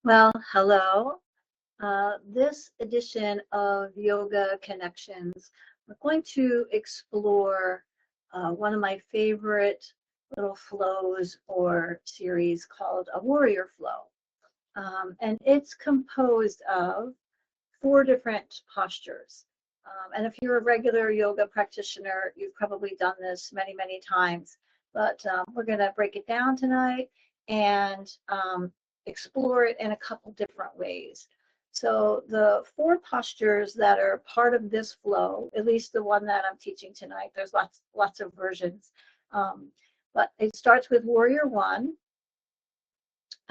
Well, hello. This edition of Yoga Connections, we're going to explore one of my favorite little flows or series called a warrior flow. And it's composed of 4 different postures. And if you're a regular yoga practitioner, you've probably done this many, many times. But we're going to break it down tonight and explore it in a couple different ways. So the 4 postures that are part of this flow, at least the one that I'm teaching tonight, there's lots of versions. But it starts with Warrior 1,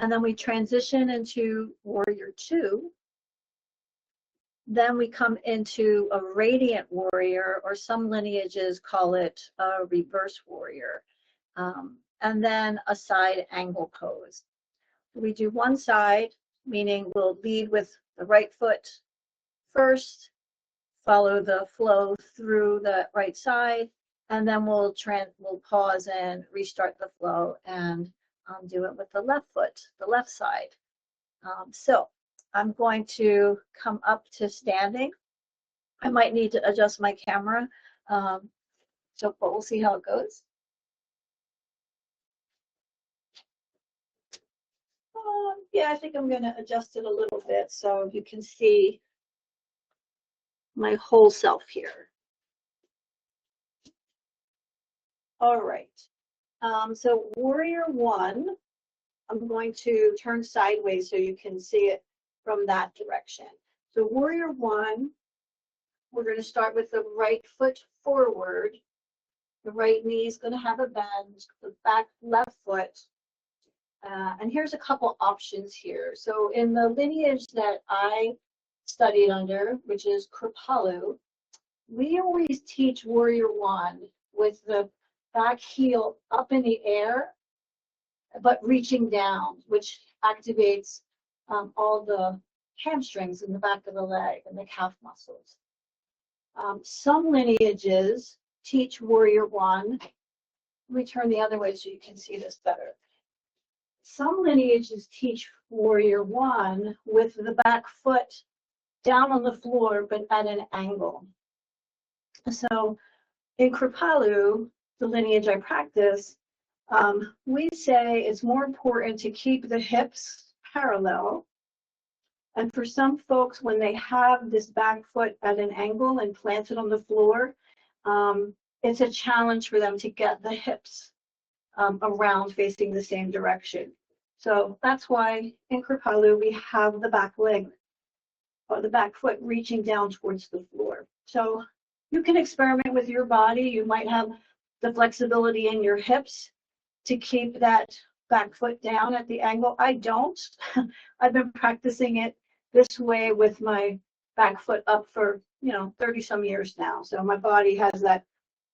and then we transition into Warrior 2. Then we come into a radiant warrior, or some lineages call it a reverse warrior, and then a side angle pose. We do one side, meaning we'll lead with the right foot first, follow the flow through the right side, and then we'll pause and restart the flow and do it with the left foot, the left side. So I'm going to come up to standing. I might need to adjust my camera, but we'll see how it goes. Yeah, I think I'm going to adjust it a little bit so you can see my whole self here. All right. So Warrior 1, I'm going to turn sideways so you can see it from that direction. So Warrior 1, we're going to start with the right foot forward. The right knee is going to have a bend, the back left foot. And here's a couple options here. So in the lineage that I studied under, which is Kripalu, we always teach Warrior 1 with the back heel up in the air, but reaching down, which activates all the hamstrings in the back of the leg and the calf muscles. Some lineages teach Warrior 1. Let me turn the other way so you can see this better. Some lineages teach Warrior 1 with the back foot down on the floor, but at an angle. So in Kripalu, the lineage I practice, we say it's more important to keep the hips parallel. And for some folks, when they have this back foot at an angle and planted on the floor, it's a challenge for them to get the hips around facing the same direction. So that's why in Kripalu we have the back leg or the back foot reaching down towards the floor. So you can experiment with your body. You might have the flexibility in your hips to keep that back foot down at the angle. I don't. I've been practicing it this way with my back foot up for 30 some years now. So my body has that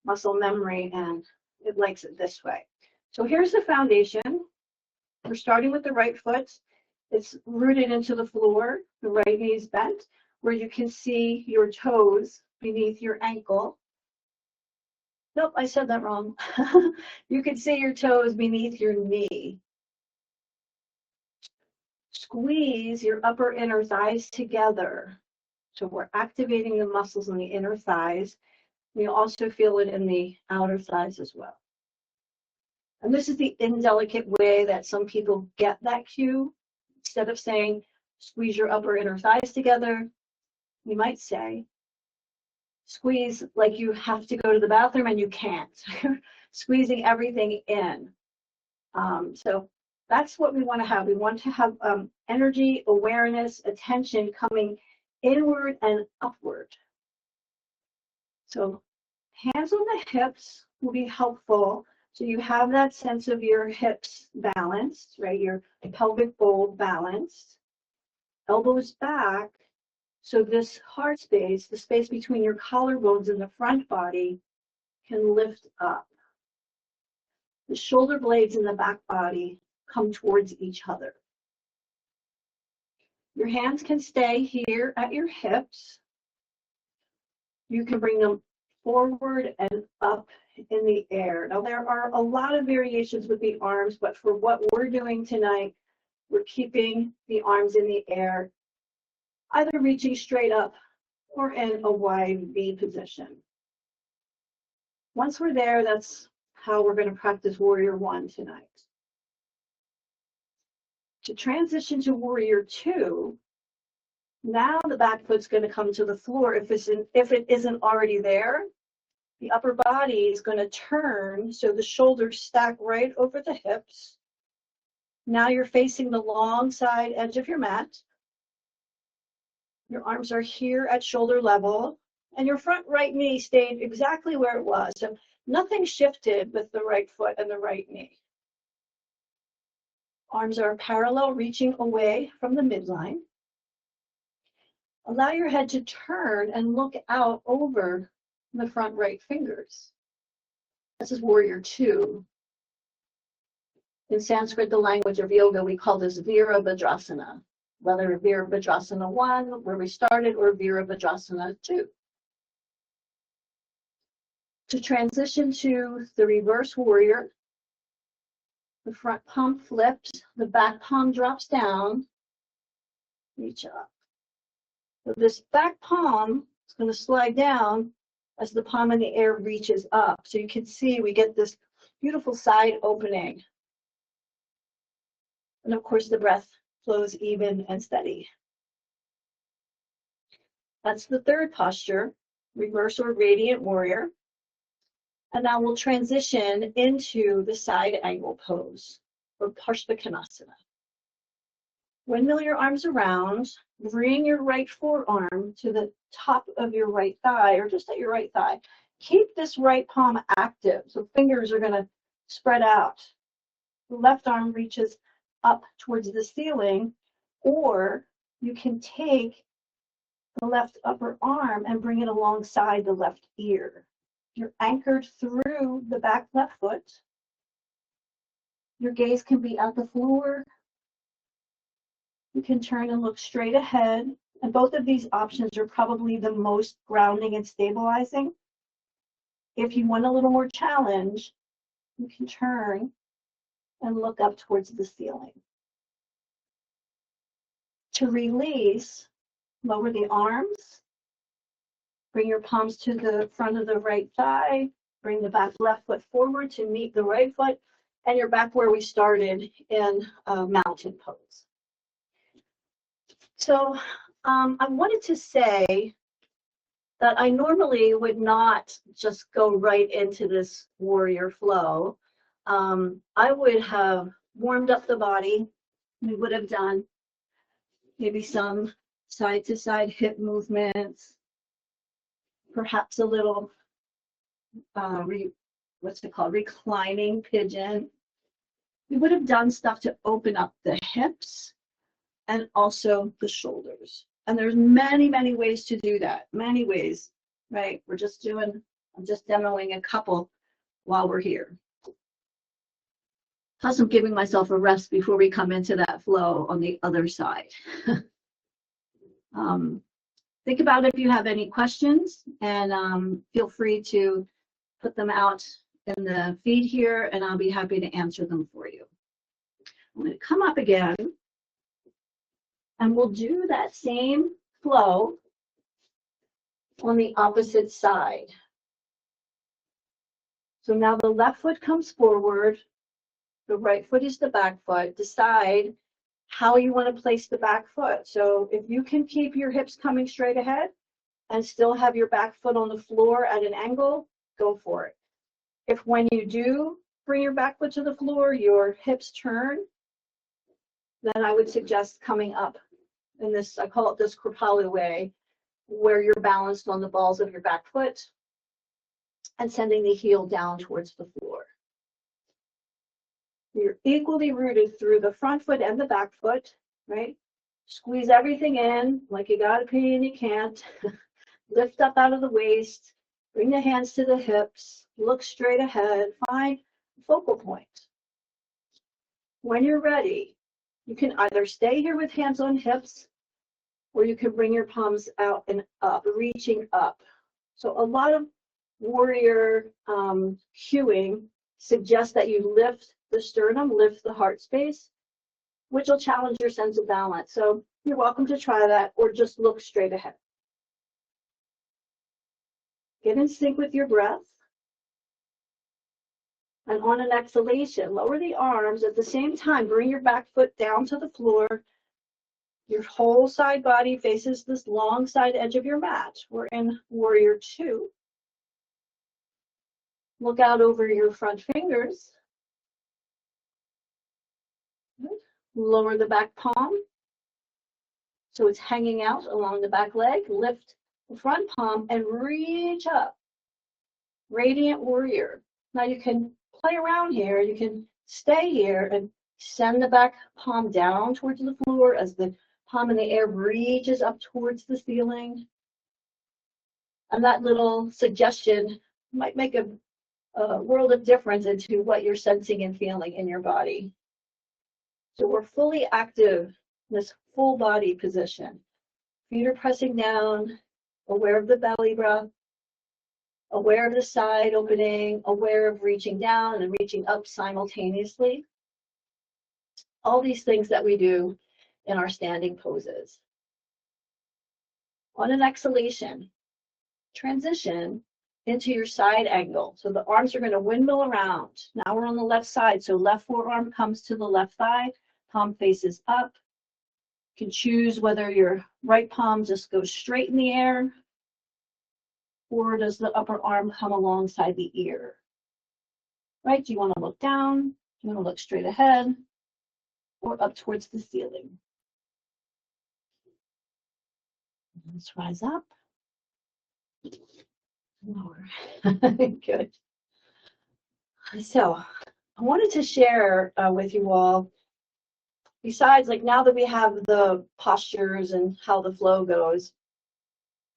muscle memory and it likes it this way. So here's the foundation. We're starting with the right foot. It's rooted into the floor. The right knee is bent, where you can see your toes beneath your ankle. Nope, I said that wrong. You can see your toes beneath your knee. Squeeze your upper inner thighs together. So we're activating the muscles in the inner thighs. You also feel it in the outer thighs as well. And this is the indelicate way that some people get that cue. Instead of saying, squeeze your upper inner thighs together, you might say, squeeze like you have to go to the bathroom and you can't. Squeezing everything in. So that's what we want to have. We want to have energy, awareness, attention coming inward and upward. So hands on the hips will be helpful. So you have that sense of your hips balanced, right? Your pelvic bowl balanced. Elbows back. So this heart space, the space between your collarbones and the front body, can lift up. The shoulder blades in the back body come towards each other. Your hands can stay here at your hips. You can bring them forward and up in the air. Now there are a lot of variations with the arms, but for what we're doing tonight, we're keeping the arms in the air, either reaching straight up or in a wide V position. Once we're there, that's how we're going to practice Warrior One tonight. To transition to Warrior Two, now the back foot's going to come to the floor. If it isn't already there, the upper body is going to turn so the shoulders stack right over the hips. Now you're facing the long side edge of your mat. Your arms are here at shoulder level, and your front right knee stayed exactly where it was. So nothing shifted with the right foot and the right knee. Arms are parallel, reaching away from the midline. Allow your head to turn and look out over the front right fingers. This is Warrior Two. In Sanskrit, the language of yoga, we call this Virabhadrasana. Whether Virabhadrasana 1, where we started, or Virabhadrasana 2. To transition to the reverse warrior, the front palm flips, the back palm drops down, reach up. So this back palm is going to slide down as the palm in the air reaches up. So you can see we get this beautiful side opening. And of course, the breath flows even and steady. That's the third posture, reverse or radiant warrior. And now we'll transition into the side angle pose, or Parshvakonasana. Windmill your arms around, bring your right forearm to the top of your right thigh, or just at your right thigh. Keep this right palm active, so fingers are going to spread out. The left arm reaches up towards the ceiling, or you can take the left upper arm and bring it alongside the left ear. You're anchored through the back left foot. Your gaze can be at the floor. You can turn and look straight ahead. And both of these options are probably the most grounding and stabilizing. If you want a little more challenge, you can turn and look up towards the ceiling. To release, lower the arms. Bring your palms to the front of the right thigh. Bring the back left foot forward to meet the right foot. And you're back where we started in mountain pose. So I wanted to say that I normally would not just go right into this warrior flow. I would have warmed up the body. We would have done maybe some side to side hip movements, perhaps a little, what's it called, reclining pigeon. We would have done stuff to open up the hips and also the shoulders. And there's many, many ways to do that, many ways, right? I'm just demoing a couple while we're here. Plus, I'm giving myself a rest before we come into that flow on the other side. Think about if you have any questions, and feel free to put them out in the feed here, and I'll be happy to answer them for you. I'm going to come up again, and we'll do that same flow on the opposite side. So now the left foot comes forward, the right foot is the back foot. Decide how you want to place the back foot. So if you can keep your hips coming straight ahead and still have your back foot on the floor at an angle, go for it. If when you do bring your back foot to the floor, your hips turn, then I would suggest coming up in this, I call it this Kripalu way, where you're balanced on the balls of your back foot and sending the heel down towards the floor. You're equally rooted through the front foot and the back foot, right? Squeeze everything in like you got to pee and you can't. Lift up out of the waist. Bring the hands to the hips. Look straight ahead. Find a focal point. When you're ready, you can either stay here with hands on hips, or you can bring your palms out and up, reaching up. So a lot of warrior cueing suggests that you lift the sternum, lift the heart space, which will challenge your sense of balance. So you're welcome to try that or just look straight ahead. Get in sync with your breath. And on an exhalation, lower the arms. At the same time, bring your back foot down to the floor. Your whole side body faces this long side edge of your mat. We're in Warrior 2. Look out over your front fingers. Lower the back palm so it's hanging out along the back leg. Lift the front palm and reach up. Radiant Warrior. Now you can play around here. You can stay here and send the back palm down towards the floor as the palm in the air reaches up towards the ceiling. And that little suggestion might make a world of difference into what you're sensing and feeling in your body. So we're fully active in this full body position. Feet are pressing down, aware of the belly breath, aware of the side opening, aware of reaching down and reaching up simultaneously. All these things that we do in our standing poses. On an exhalation, transition into your side angle. So the arms are going to windmill around. Now we're on the left side. So left forearm comes to the left thigh, palm faces up. You can choose whether your right palm just goes straight in the air or does the upper arm come alongside the ear. Right? Do you want to look down? Do you want to look straight ahead or up towards the ceiling? Let's rise up. Lower. Good. So I wanted to share with you all, besides like now that we have the postures and how the flow goes,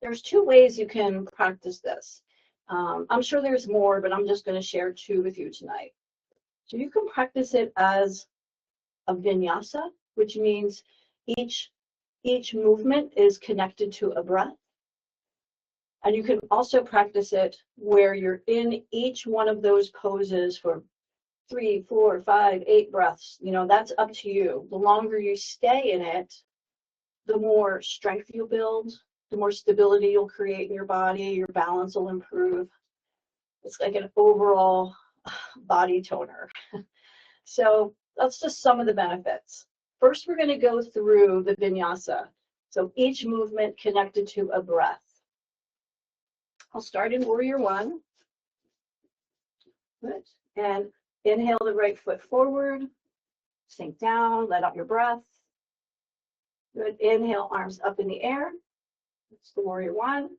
there's 2 ways you can practice this. I'm sure there's more, but I'm just going to share 2 with you tonight. So you can practice it as a vinyasa, which means each movement is connected to a breath. And you can also practice it where you're in each one of those poses for 3, 4, 5, 8 breaths. You know, that's up to you. The longer you stay in it, the more strength you'll build, the more stability you'll create in your body, your balance will improve. It's like an overall body toner. So that's just some of the benefits. First, we're going to go through the vinyasa. So each movement connected to a breath. I'll start in Warrior 1. Good. And inhale the right foot forward. Sink down, let out your breath. Good. Inhale, arms up in the air. That's the Warrior 1.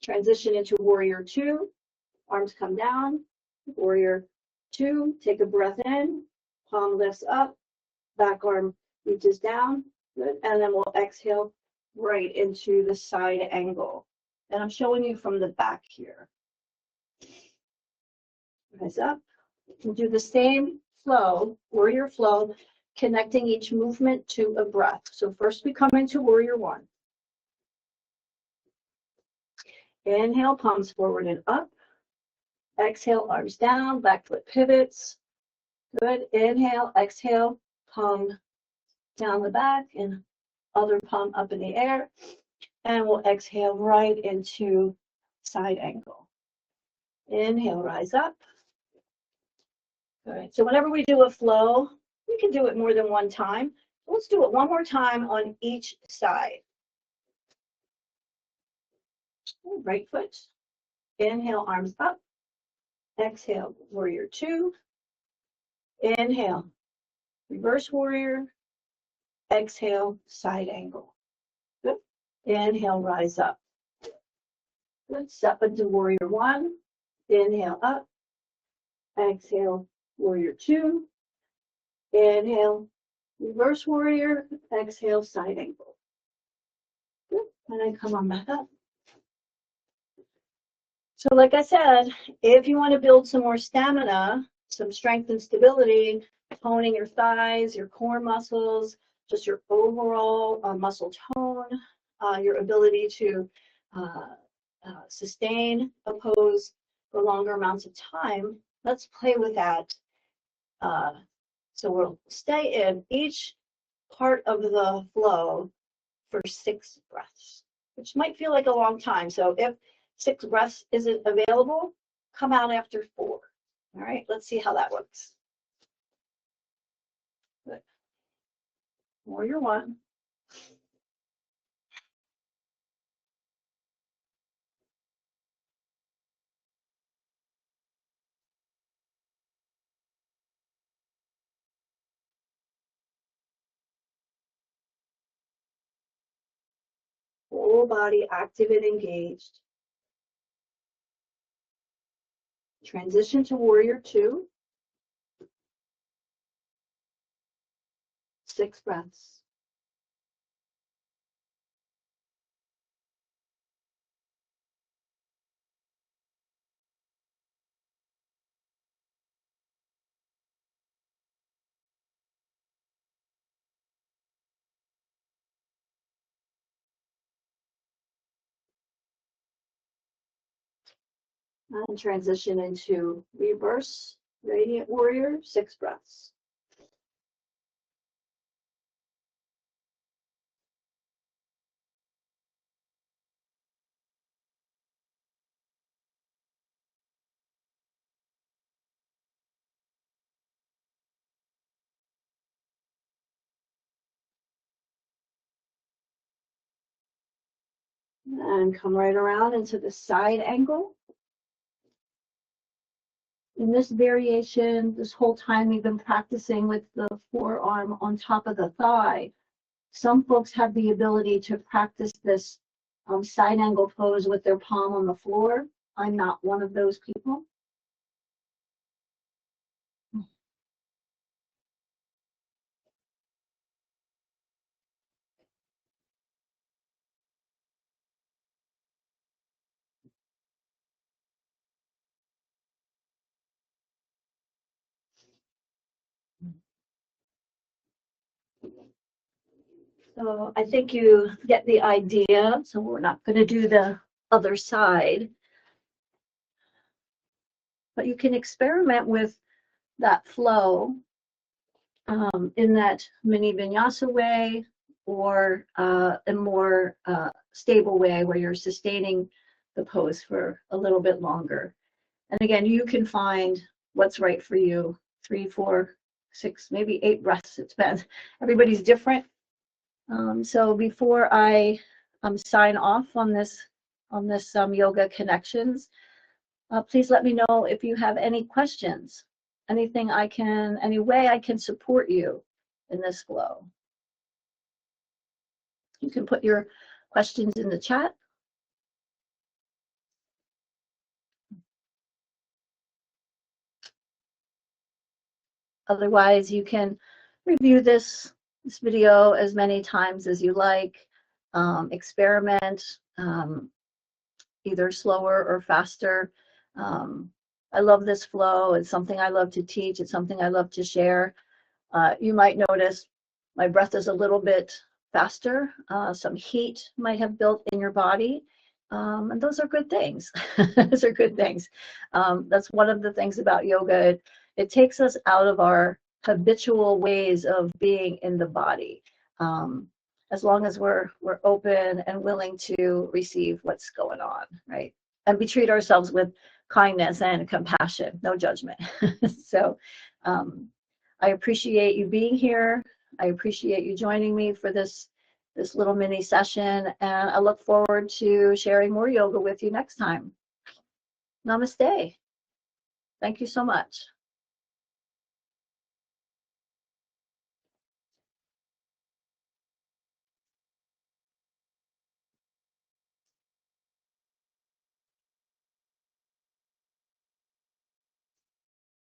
Transition into Warrior 2. Arms come down. Warrior 2. Take a breath in. Palm lifts up. Back arm reaches down. Good. And then we'll exhale right into the side angle. And I'm showing you from the back here. Rise up. We'll do the same flow, Warrior flow, connecting each movement to a breath. So first we come into Warrior 1. Inhale, palms forward and up. Exhale, arms down, back foot pivots. Good. Inhale, exhale, palm down the back and other palm up in the air. And we'll exhale right into side angle. Inhale, rise up. All right, so whenever we do a flow, we can do it more than one time. Let's do it one more time on each side. Right foot. Inhale, arms up. Exhale, Warrior 2. Inhale, reverse warrior. Exhale, side angle. Good. Inhale, rise up. Good. Step into Warrior 1. Inhale, up. Exhale, Warrior 2. Inhale, reverse warrior. Exhale, side angle. Good. And then come on back up. So like I said, if you want to build some more stamina, some strength and stability, toning your thighs, your core muscles, just your overall muscle tone, your ability to sustain a pose for longer amounts of time, let's play with that. So we'll stay in each part of the flow for 6 breaths, which might feel like a long time. So if 6 breaths isn't available, come out after 4. All right, let's see how that works. Good. Warrior 1. Whole body active and engaged. Transition to Warrior 2. 6 breaths. And transition into reverse Radiant Warrior, 6 breaths. And come right around into the side angle. In this variation, this whole time we've been practicing with the forearm on top of the thigh. Some folks have the ability to practice this side angle pose with their palm on the floor. I'm not one of those people. So I think you get the idea. So we're not going to do the other side, but you can experiment with that flow in that mini vinyasa way, or a more stable way where you're sustaining the pose for a little bit longer. And again, you can find what's right for you. 3, 4, 6, maybe 8 breaths. It depends. Everybody's different. So before I sign off on this Yoga Connections, please let me know if you have any questions, any way I can support you in this flow. You can put your questions in the chat. Otherwise, you can review this video as many times as you like. Experiment either slower or faster. I love this flow. It's something I love to teach. It's something I love to share. You might notice my breath is a little bit faster. Some heat might have built in your body. And those are good things. Those are good things. That's one of the things about yoga. It takes us out of our habitual ways of being in the body. As long as we're open and willing to receive what's going on, right? And we treat ourselves with kindness and compassion, no judgment. So I appreciate you being here. I appreciate you joining me for this little mini session, and I look forward to sharing more yoga with you next time. Namaste. Thank you so much.